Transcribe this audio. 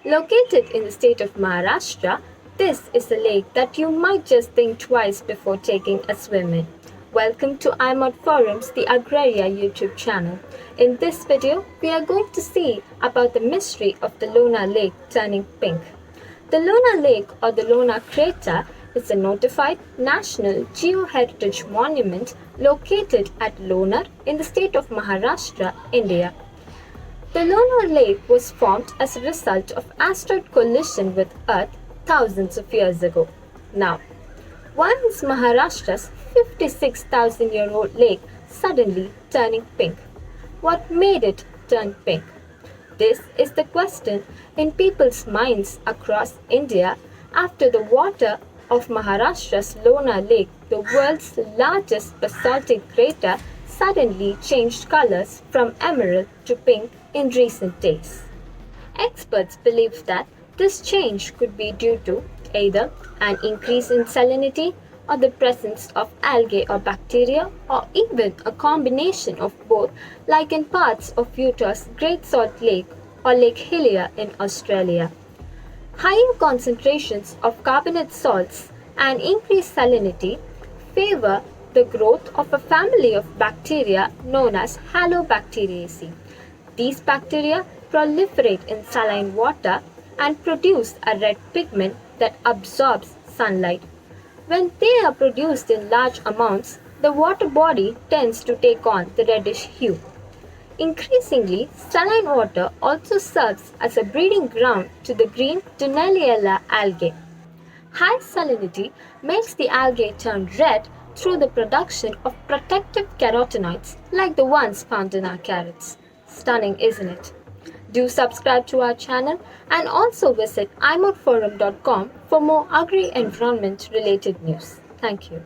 Located in the state of Maharashtra, this is a lake that you might just think twice before taking a swim in. Welcome to iMod Forum's The Agraria YouTube channel. In this video, we are going to see about the mystery of the Lonar lake turning pink. The Lonar Lake or the Lonar Crater is a notified National Geoheritage Monument located at Lonar in the state of Maharashtra, India. The Lonar Lake was formed as a result of asteroid collision with Earth thousands of years ago. Now, why is Maharashtra's 56,000-year-old lake suddenly turning pink? What made it turn pink? This is the question in people's minds across India after the water of Maharashtra's Lonar Lake, the world's largest basaltic crater, suddenly changed colors from emerald to pink in recent days. Experts believe that this change could be due to either an increase in salinity or the presence of algae or bacteria, or even a combination of both, like in parts of Utah's Great Salt Lake or Lake Hillier in Australia. Higher concentrations of carbonate salts and increased salinity favor the growth of a family of bacteria known as Halobacteriaceae. These bacteria proliferate in saline water and produce a red pigment that absorbs sunlight. When they are produced in large amounts, the water body tends to take on the reddish hue. Increasingly, saline water also serves as a breeding ground to the green Dunaliella algae. High salinity makes the algae turn red through the production of protective carotenoids like the ones found in our carrots. Stunning, isn't it? Do subscribe to our channel and also visit imodforum.com for more agri-environment related news. Thank you.